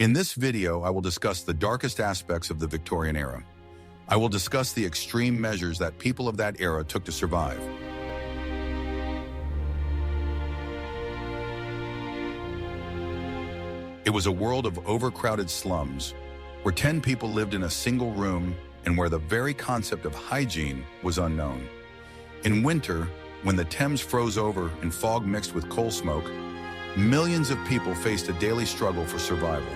In this video, I will discuss the darkest aspects of the Victorian era. I will discuss the extreme measures that people of that era took to survive. It was a world of overcrowded slums, where 10 people lived in a single room and where the very concept of hygiene was unknown. In winter, when the Thames froze over and fog mixed with coal smoke, millions of people faced a daily struggle for survival.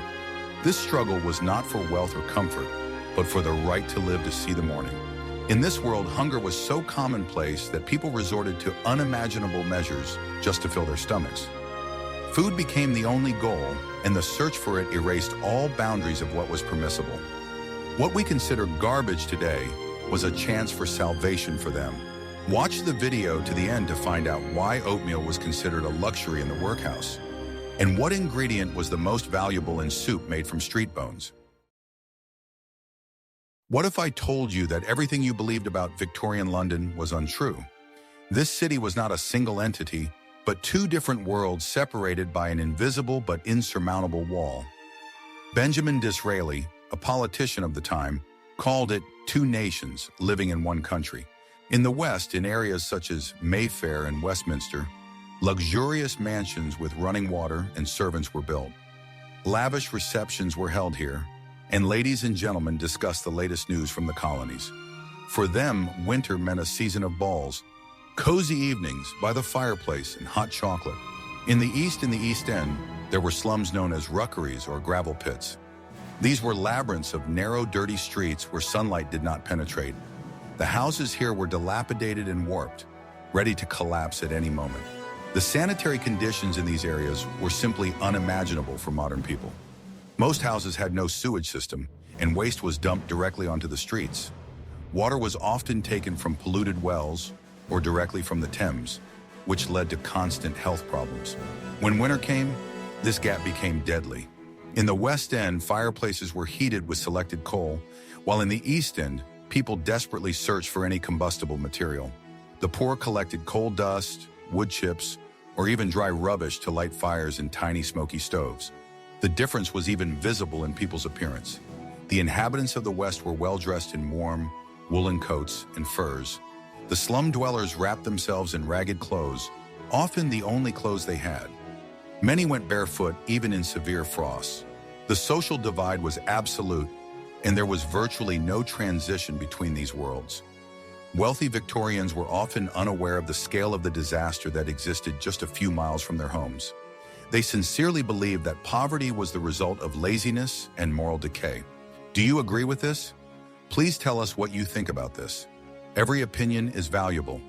This struggle was not for wealth or comfort, but for the right to live to see the morning. In this world, hunger was so commonplace that people resorted to unimaginable measures just to fill their stomachs. Food became the only goal, and the search for it erased all boundaries of what was permissible. What we consider garbage today was a chance for salvation for them. Watch the video to the end to find out why oatmeal was considered a luxury in the workhouse, and what ingredient was the most valuable in soup made from street bones. What if I told you that everything you believed about Victorian London was untrue? This city was not a single entity, but two different worlds separated by an invisible but insurmountable wall. Benjamin Disraeli, a politician of the time, called it two nations living in one country. In the West, in areas such as Mayfair and Westminster, luxurious mansions with running water and servants were built. Lavish receptions were held here, and ladies and gentlemen discussed the latest news from the colonies. For them, winter meant a season of balls, cozy evenings by the fireplace, and hot chocolate. In the East and the East End, there were slums known as rookeries or gravel pits. These were labyrinths of narrow, dirty streets where sunlight did not penetrate. The houses here were dilapidated and warped, ready to collapse at any moment. The sanitary conditions in these areas were simply unimaginable for modern people. Most houses had no sewage system, and waste was dumped directly onto the streets. Water was often taken from polluted wells or directly from the Thames, which led to constant health problems. When winter came, this gap became deadly. In the West End, fireplaces were heated with selected coal, while in the East End, people desperately searched for any combustible material. The poor collected coal dust, wood chips, or even dry rubbish to light fires in tiny smoky stoves. The difference was even visible in people's appearance. The inhabitants of the West were well-dressed in warm, woolen coats and furs. The slum dwellers wrapped themselves in ragged clothes, often the only clothes they had. Many went barefoot even in severe frosts. The social divide was absolute, and there was virtually no transition between these worlds. Wealthy Victorians were often unaware of the scale of the disaster that existed just a few miles from their homes. They sincerely believed that poverty was the result of laziness and moral decay. Do you agree with this? Please tell us what you think about this. Every opinion is valuable,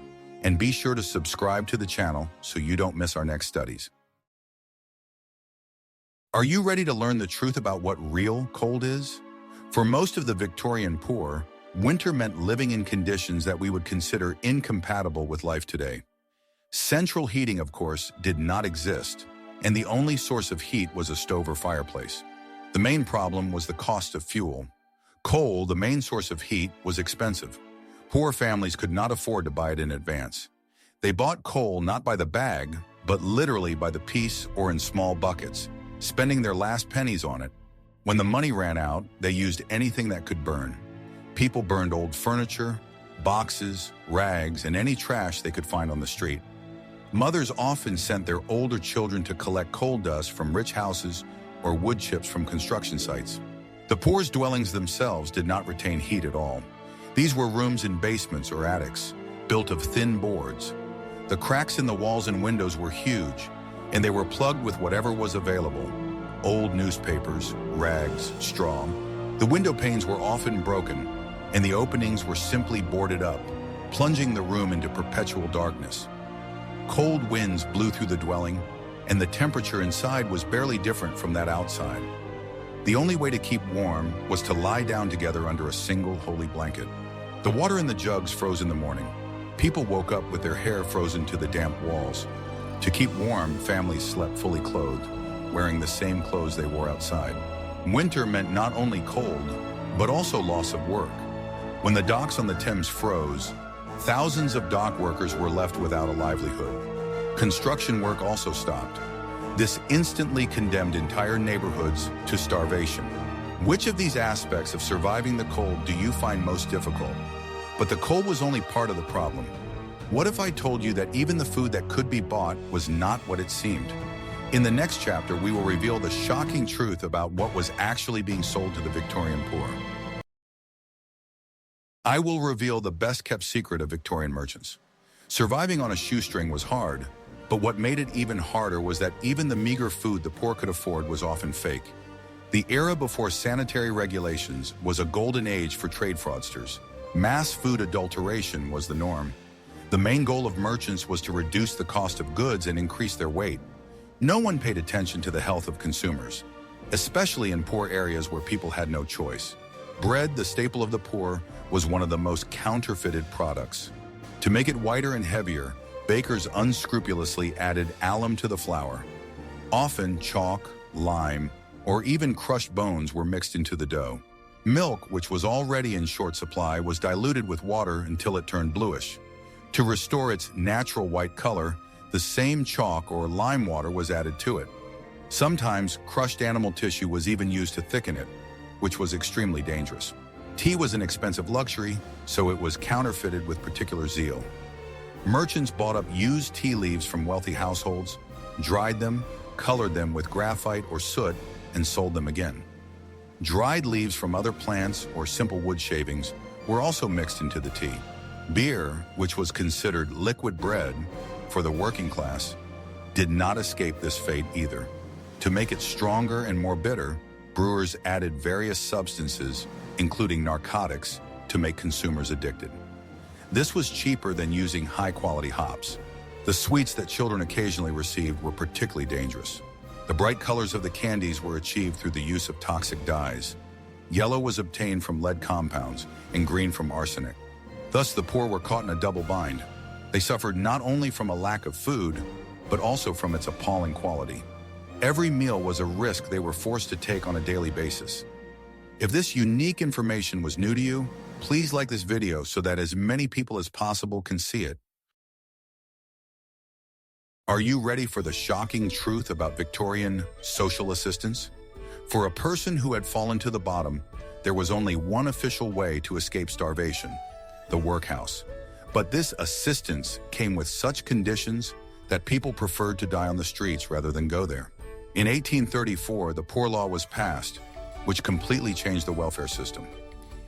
and be sure to subscribe to the channel so you don't miss our next studies. Are you ready to learn the truth about what real cold is? For most of the Victorian poor, winter meant living in conditions that we would consider incompatible with life today. Central heating, of course, did not exist, and the only source of heat was a stove or fireplace. The main problem was the cost of fuel. Coal, the main source of heat, was expensive. Poor families could not afford to buy it in advance. They bought coal not by the bag, but literally by the piece or in small buckets, spending their last pennies on it. When the money ran out, they used anything that could burn. People burned old furniture, boxes, rags, and any trash they could find on the street. Mothers often sent their older children to collect coal dust from rich houses or wood chips from construction sites. The poor's dwellings themselves did not retain heat at all. These were rooms in basements or attics, built of thin boards. The cracks in the walls and windows were huge, and they were plugged with whatever was available: old newspapers, rags, straw. The window panes were often broken, and the openings were simply boarded up, plunging the room into perpetual darkness. Cold winds blew through the dwelling, and the temperature inside was barely different from that outside. The only way to keep warm was to lie down together under a single holy blanket. The water in the jugs froze in the morning. People woke up with their hair frozen to the damp walls. To keep warm, families slept fully clothed, wearing the same clothes they wore outside. Winter meant not only cold, but also loss of work. When the docks on the Thames froze, thousands of dock workers were left without a livelihood. Construction work also stopped. This instantly condemned entire neighborhoods to starvation. Which of these aspects of surviving the cold do you find most difficult? But the cold was only part of the problem. What if I told you that even the food that could be bought was not what it seemed? In the next chapter, we will reveal the shocking truth about what was actually being sold to the Victorian poor. I will reveal the best-kept secret of Victorian merchants. Surviving on a shoestring was hard, but what made it even harder was that even the meager food the poor could afford was often fake. The era before sanitary regulations was a golden age for trade fraudsters. Mass food adulteration was the norm. The main goal of merchants was to reduce the cost of goods and increase their weight. No one paid attention to the health of consumers, especially in poor areas where people had no choice. Bread, the staple of the poor, was one of the most counterfeited products. To make it whiter and heavier, bakers unscrupulously added alum to the flour. Often chalk, lime, or even crushed bones were mixed into the dough. Milk, which was already in short supply, was diluted with water until it turned bluish. To restore its natural white color, the same chalk or lime water was added to it. Sometimes crushed animal tissue was even used to thicken it, which was extremely dangerous. Tea was an expensive luxury, so it was counterfeited with particular zeal. Merchants bought up used tea leaves from wealthy households, dried them, colored them with graphite or soot, and sold them again. Dried leaves from other plants or simple wood shavings were also mixed into the tea. Beer, which was considered liquid bread for the working class, did not escape this fate either. To make it stronger and more bitter, brewers added various substances, including narcotics, to make consumers addicted. This was cheaper than using high-quality hops. The sweets that children occasionally received were particularly dangerous. The bright colors of the candies were achieved through the use of toxic dyes. Yellow was obtained from lead compounds and green from arsenic. Thus, the poor were caught in a double bind. They suffered not only from a lack of food, but also from its appalling quality. Every meal was a risk they were forced to take on a daily basis. If this unique information was new to you, please like this video so that as many people as possible can see it. Are you ready for the shocking truth about Victorian social assistance? For a person who had fallen to the bottom, there was only one official way to escape starvation: the workhouse. But this assistance came with such conditions that people preferred to die on the streets rather than go there. In 1834, the Poor Law was passed, which completely changed the welfare system.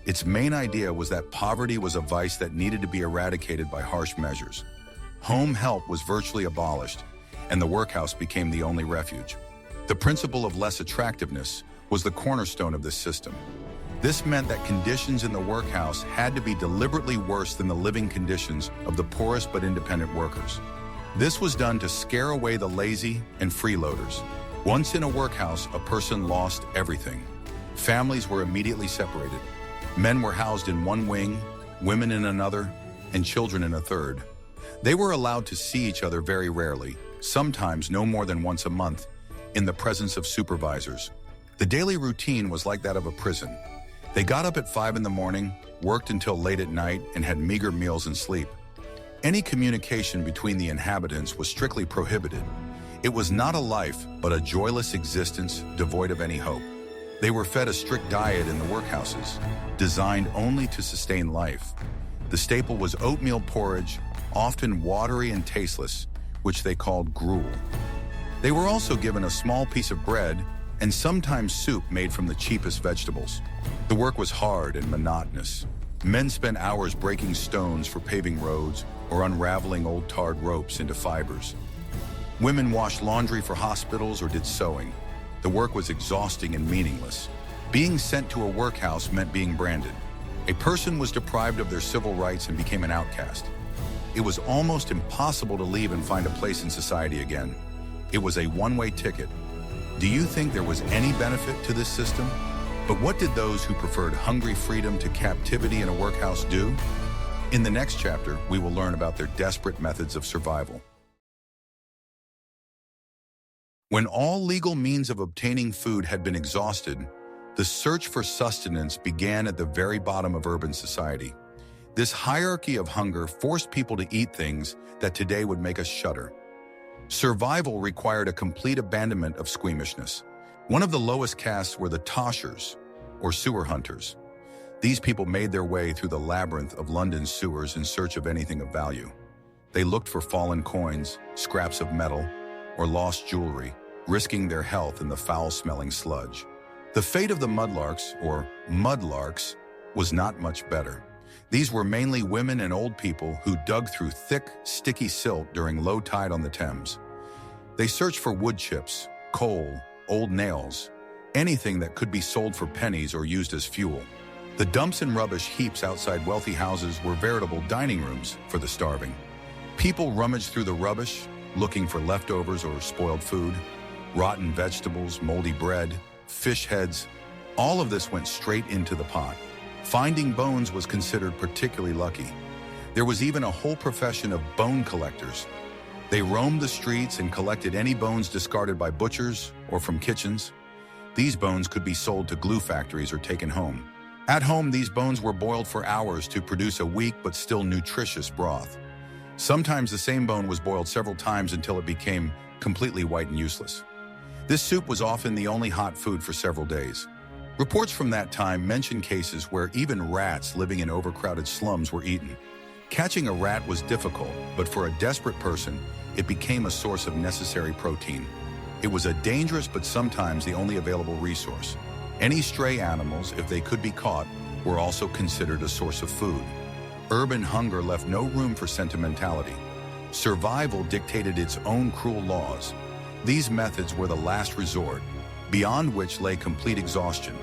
Its main idea was that poverty was a vice that needed to be eradicated by harsh measures. Home help was virtually abolished, and the workhouse became the only refuge. The principle of less attractiveness was the cornerstone of this system. This meant that conditions in the workhouse had to be deliberately worse than the living conditions of the poorest but independent workers. This was done to scare away the lazy and freeloaders. Once in a workhouse, a person lost everything. Families were immediately separated. Men were housed in one wing, women in another, and children in a third. They were allowed to see each other very rarely, sometimes no more than once a month, in the presence of supervisors. The daily routine was like that of a prison. They got up at 5 in the morning, worked until late at night, and had meager meals and sleep. Any communication between the inhabitants was strictly prohibited. It was not a life, but a joyless existence devoid of any hope. They were fed a strict diet in the workhouses, designed only to sustain life. The staple was oatmeal porridge, often watery and tasteless, which they called gruel. They were also given a small piece of bread and sometimes soup made from the cheapest vegetables. The work was hard and monotonous. Men spent hours breaking stones for paving roads or unraveling old tarred ropes into fibers. Women washed laundry for hospitals or did sewing. The work was exhausting and meaningless. Being sent to a workhouse meant being branded. A person was deprived of their civil rights and became an outcast. It was almost impossible to leave and find a place in society again. It was a one-way ticket. Do you think there was any benefit to this system? But what did those who preferred hungry freedom to captivity in a workhouse do? In the next chapter, we will learn about their desperate methods of survival. When all legal means of obtaining food had been exhausted, the search for sustenance began at the very bottom of urban society. This hierarchy of hunger forced people to eat things that today would make us shudder. Survival required a complete abandonment of squeamishness. One of the lowest castes were the toshers, or sewer hunters. These people made their way through the labyrinth of London's sewers in search of anything of value. They looked for fallen coins, scraps of metal, or lost jewelry, risking their health in the foul-smelling sludge. The fate of the mudlarks, or mudlarks, was not much better. These were mainly women and old people who dug through thick, sticky silt during low tide on the Thames. They searched for wood chips, coal, old nails, anything that could be sold for pennies or used as fuel. The dumps and rubbish heaps outside wealthy houses were veritable dining rooms for the starving. People rummaged through the rubbish, looking for leftovers or spoiled food, rotten vegetables, moldy bread, fish heads. All of this went straight into the pot. Finding bones was considered particularly lucky. There was even a whole profession of bone collectors. They roamed the streets and collected any bones discarded by butchers or from kitchens. These bones could be sold to glue factories or taken home. At home, these bones were boiled for hours to produce a weak but still nutritious broth. Sometimes the same bone was boiled several times until it became completely white and useless. This soup was often the only hot food for several days. Reports from that time mention cases where even rats living in overcrowded slums were eaten. Catching a rat was difficult, but for a desperate person, it became a source of necessary protein. It was a dangerous but sometimes the only available resource. Any stray animals, if they could be caught, were also considered a source of food. Urban hunger left no room for sentimentality. Survival dictated its own cruel laws. These methods were the last resort, beyond which lay complete exhaustion.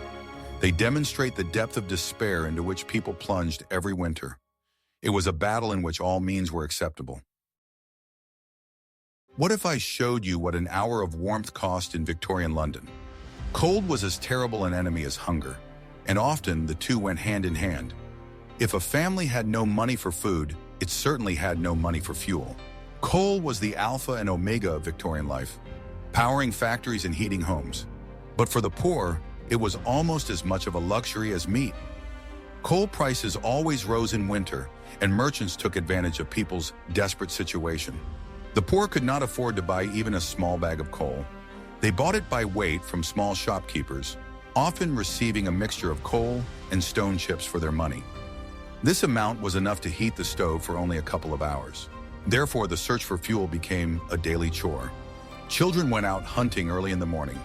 They demonstrate the depth of despair into which people plunged every winter. It was a battle in which all means were acceptable. What if I showed you what an hour of warmth cost in Victorian London? Cold was as terrible an enemy as hunger, and often the two went hand in hand. If a family had no money for food, it certainly had no money for fuel. Coal was the alpha and omega of Victorian life, powering factories and heating homes. But for the poor, it was almost as much of a luxury as meat. Coal prices always rose in winter, and merchants took advantage of people's desperate situation. The poor could not afford to buy even a small bag of coal. They bought it by weight from small shopkeepers, often receiving a mixture of coal and stone chips for their money. This amount was enough to heat the stove for only a couple of hours. Therefore, the search for fuel became a daily chore. Children went out hunting early in the morning.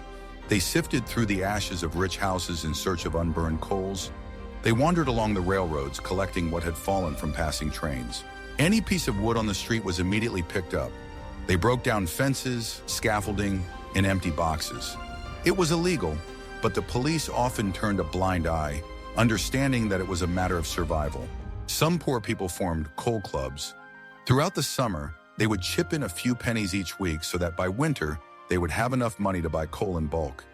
They sifted through the ashes of rich houses in search of unburned coals. They wandered along the railroads, collecting what had fallen from passing trains. Any piece of wood on the street was immediately picked up. They broke down fences, scaffolding, and empty boxes. It was illegal, but the police often turned a blind eye, understanding that it was a matter of survival. Some poor people formed coal clubs. Throughout the summer, they would chip in a few pennies each week so that by winter, they would have enough money to buy coal in bulk.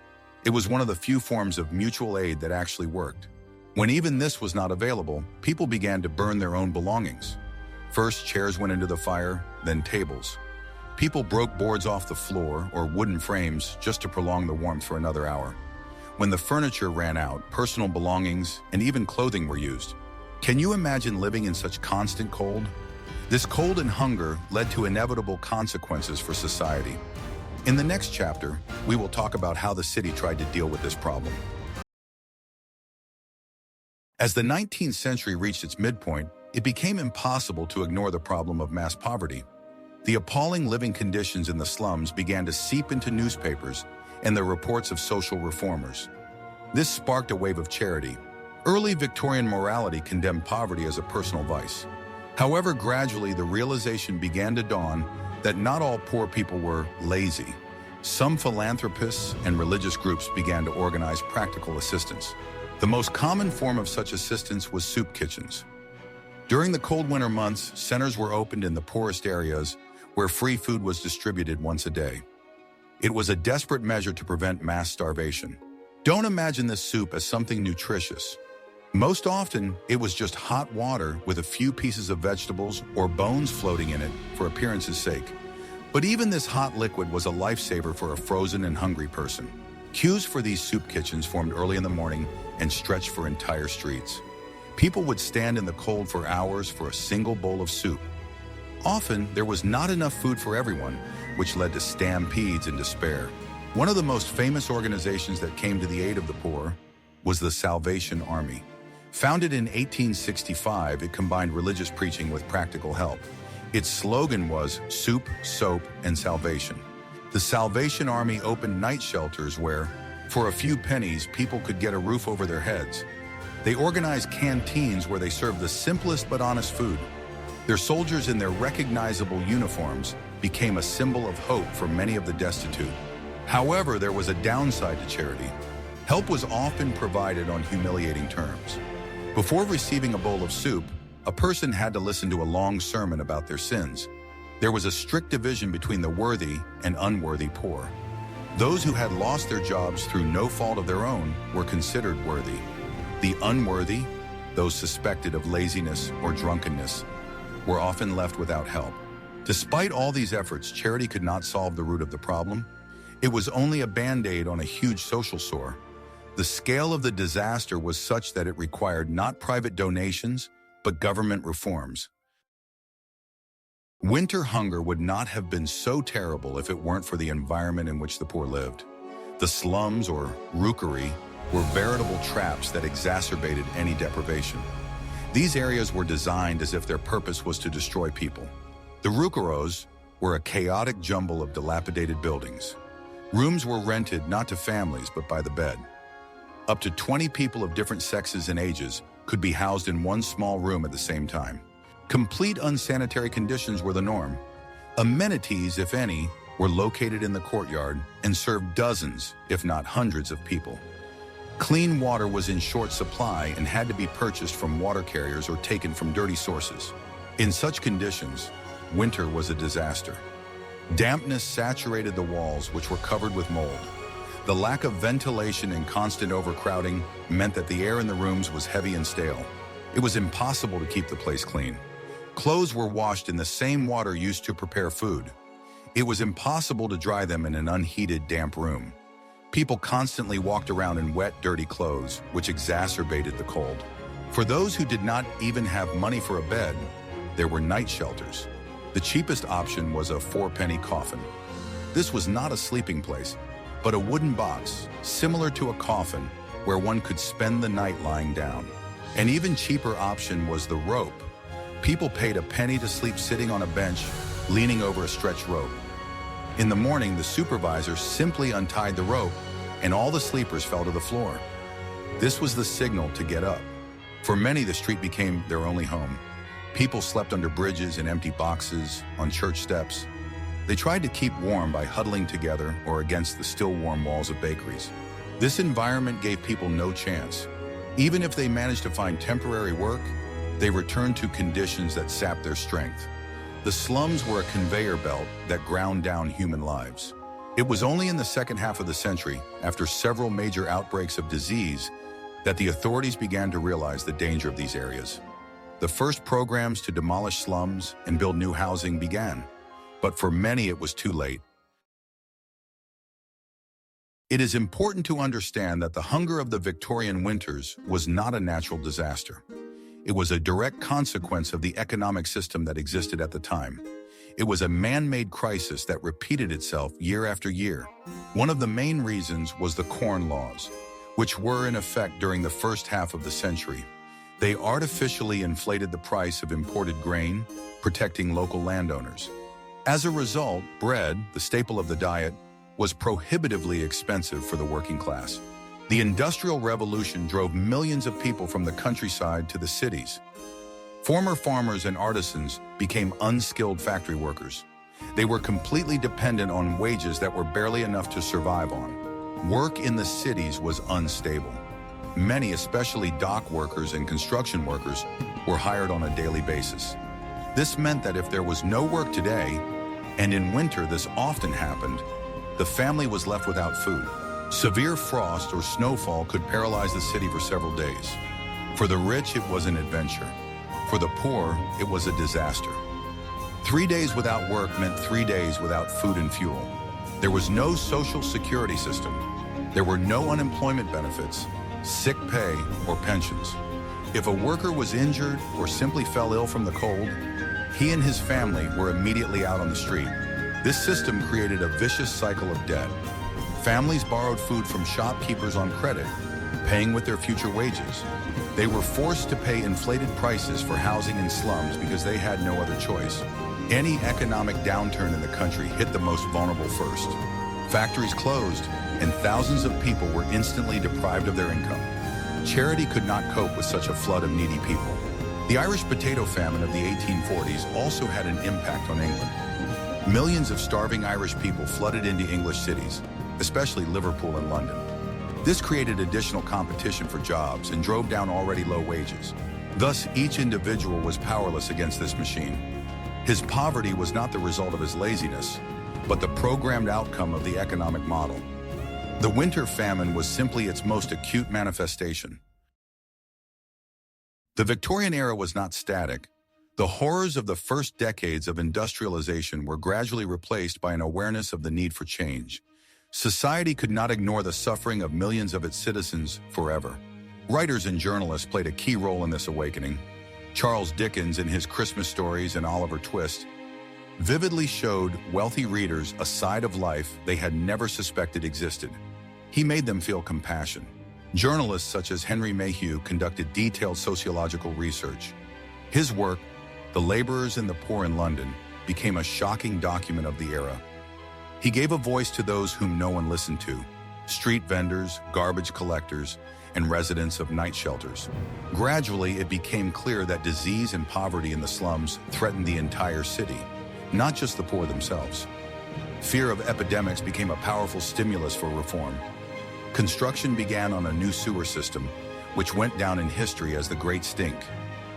It was one of the few forms of mutual aid that actually worked. When even this was not available, people began to burn their own belongings. First, chairs went into the fire, then tables. People broke boards off the floor or wooden frames just to prolong the warmth for another hour. When the furniture ran out, personal belongings and even clothing were used. Can you imagine living in such constant cold? This cold and hunger led to inevitable consequences for society. In the next chapter, we will talk about how the city tried to deal with this problem. As the 19th century reached its midpoint, it became impossible to ignore the problem of mass poverty. The appalling living conditions in the slums began to seep into newspapers and the reports of social reformers. This sparked a wave of charity. Early Victorian morality condemned poverty as a personal vice. However, gradually the realization began to dawn that not all poor people were lazy. Some philanthropists and religious groups began to organize practical assistance. The most common form of such assistance was soup kitchens. During the cold winter months, centers were opened in the poorest areas where free food was distributed once a day. It was a desperate measure to prevent mass starvation. Don't imagine this soup as something nutritious. Most often, it was just hot water with a few pieces of vegetables or bones floating in it for appearance's sake. But even this hot liquid was a lifesaver for a frozen and hungry person. Queues for these soup kitchens formed early in the morning and stretched for entire streets. People would stand in the cold for hours for a single bowl of soup. Often, there was not enough food for everyone, which led to stampedes and despair. One of the most famous organizations that came to the aid of the poor was the Salvation Army. Founded in 1865, it combined religious preaching with practical help. Its slogan was soup, soap, and salvation. The Salvation Army opened night shelters where, for a few pennies, people could get a roof over their heads. They organized canteens where they served the simplest but honest food. Their soldiers in their recognizable uniforms became a symbol of hope for many of the destitute. However, there was a downside to charity. Help was often provided on humiliating terms. Before receiving a bowl of soup, a person had to listen to a long sermon about their sins. There was a strict division between the worthy and unworthy poor. Those who had lost their jobs through no fault of their own were considered worthy. The unworthy, those suspected of laziness or drunkenness, were often left without help. Despite all these efforts, charity could not solve the root of the problem. It was only a band-aid on a huge social sore. The scale of the disaster was such that it required not private donations, but government reforms. Winter hunger would not have been so terrible if it weren't for the environment in which the poor lived. The slums, or rookery, were veritable traps that exacerbated any deprivation. These areas were designed as if their purpose was to destroy people. The rookeros were a chaotic jumble of dilapidated buildings. Rooms were rented not to families, but by the bed. Up to 20 people of different sexes and ages could be housed in one small room at the same time. Complete unsanitary conditions were the norm. Amenities, if any, were located in the courtyard and served dozens, if not hundreds of people. Clean water was in short supply and had to be purchased from water carriers or taken from dirty sources. In such conditions, winter was a disaster. Dampness saturated the walls, which were covered with mold. The lack of ventilation and constant overcrowding meant that the air in the rooms was heavy and stale. It was impossible to keep the place clean. Clothes were washed in the same water used to prepare food. It was impossible to dry them in an unheated, damp room. People constantly walked around in wet, dirty clothes, which exacerbated the cold. For those who did not even have money for a bed, there were night shelters. The cheapest option was a 4-penny coffin. This was not a sleeping place, but a wooden box, similar to a coffin, where one could spend the night lying down. An even cheaper option was the rope. People paid a penny to sleep sitting on a bench, leaning over a stretched rope. In the morning, the supervisor simply untied the rope, and all the sleepers fell to the floor. This was the signal to get up. For many, the street became their only home. People slept under bridges and empty boxes, on church steps. They tried to keep warm by huddling together or against the still warm walls of bakeries. This environment gave people no chance. Even if they managed to find temporary work, they returned to conditions that sapped their strength. The slums were a conveyor belt that ground down human lives. It was only in the second half of the century, after several major outbreaks of disease, that the authorities began to realize the danger of these areas. The first programs to demolish slums and build new housing began, but for many it was too late. It is important to understand that the hunger of the Victorian winters was not a natural disaster. It was a direct consequence of the economic system that existed at the time. It was a man-made crisis that repeated itself year after year. One of the main reasons was the Corn Laws, which were in effect during the first half of the century. They artificially inflated the price of imported grain, protecting local landowners. As a result, bread, the staple of the diet, was prohibitively expensive for the working class. The Industrial Revolution drove millions of people from the countryside to the cities. Former farmers and artisans became unskilled factory workers. They were completely dependent on wages that were barely enough to survive on. Work in the cities was unstable. Many, especially dock workers and construction workers, were hired on a daily basis. This meant that if there was no work today, and in winter this often happened, the family was left without food. Severe frost or snowfall could paralyze the city for several days. For the rich, it was an adventure. For the poor, it was a disaster. 3 days without work meant 3 days without food and fuel. There was no social security system. There were no unemployment benefits, sick pay, or pensions. If a worker was injured or simply fell ill from the cold, He and his family were immediately out on the street. This system created a vicious cycle of debt. Families borrowed food from shopkeepers on credit, paying with their future wages. They were forced to pay inflated prices for housing in slums because they had no other choice. Any economic downturn in the country hit the most vulnerable first. Factories closed, and thousands of people were instantly deprived of their income. Charity could not cope with such a flood of needy people. The Irish potato famine of the 1840s also had an impact on England. Millions of starving Irish people flooded into English cities, especially Liverpool and London. This created additional competition for jobs and drove down already low wages. Thus, each individual was powerless against this machine. His poverty was not the result of his laziness, but the programmed outcome of the economic model. The winter famine was simply its most acute manifestation. The Victorian era was not static. The horrors of the first decades of industrialization were gradually replaced by an awareness of the need for change. Society could not ignore the suffering of millions of its citizens forever. Writers and journalists played a key role in this awakening. Charles Dickens, in his Christmas stories and Oliver Twist, vividly showed wealthy readers a side of life they had never suspected existed. He made them feel compassion. Journalists such as Henry Mayhew conducted detailed sociological research. His work, The Laborers and the Poor in London, became a shocking document of the era. He gave a voice to those whom no one listened to: street vendors, garbage collectors, and residents of night shelters. Gradually, it became clear that disease and poverty in the slums threatened the entire city, not just the poor themselves. Fear of epidemics became a powerful stimulus for reform. Construction began on a new sewer system, which went down in history as the Great Stink.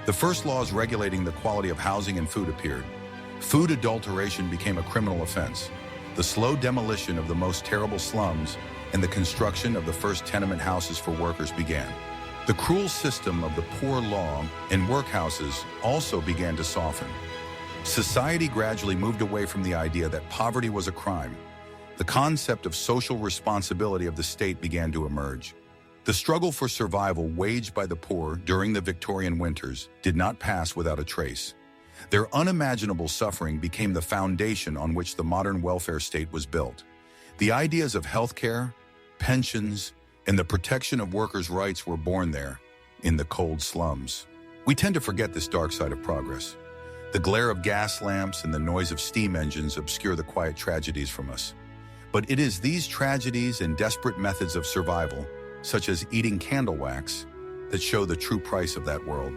The first laws regulating the quality of housing and food appeared. Food adulteration became a criminal offense. The slow demolition of the most terrible slums and the construction of the first tenement houses for workers began. The cruel system of the poor law and workhouses also began to soften. Society gradually moved away from the idea that poverty was a crime. The concept of social responsibility of the state began to emerge. The struggle for survival waged by the poor during the Victorian winters did not pass without a trace. Their unimaginable suffering became the foundation on which the modern welfare state was built. The ideas of healthcare, pensions, and the protection of workers' rights were born there, in the cold slums. We tend to forget this dark side of progress. The glare of gas lamps and the noise of steam engines obscure the quiet tragedies from us. But it is these tragedies and desperate methods of survival, such as eating candle wax, that show the true price of that world.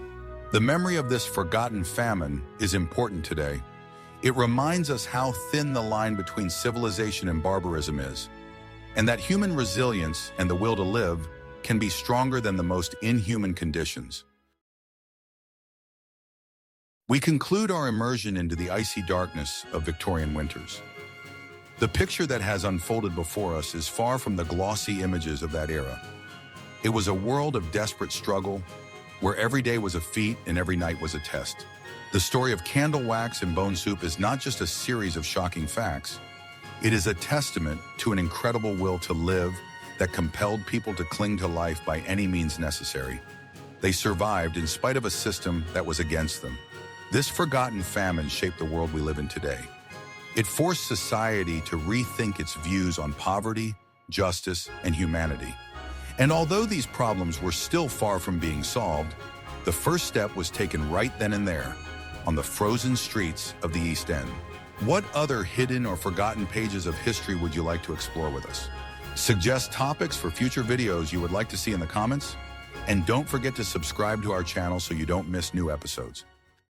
The memory of this forgotten famine is important today. It reminds us how thin the line between civilization and barbarism is, and that human resilience and the will to live can be stronger than the most inhuman conditions. We conclude our immersion into the icy darkness of Victorian winters. The picture that has unfolded before us is far from the glossy images of that era. It was a world of desperate struggle, where every day was a feat and every night was a test. The story of candle wax and bone soup is not just a series of shocking facts. It is a testament to an incredible will to live that compelled people to cling to life by any means necessary. They survived in spite of a system that was against them. This forgotten famine shaped the world we live in today. It forced society to rethink its views on poverty, justice, and humanity. And although these problems were still far from being solved, the first step was taken right then and there, on the frozen streets of the East End. What other hidden or forgotten pages of history would you like to explore with us? Suggest topics for future videos you would like to see in the comments, and don't forget to subscribe to our channel so you don't miss new episodes.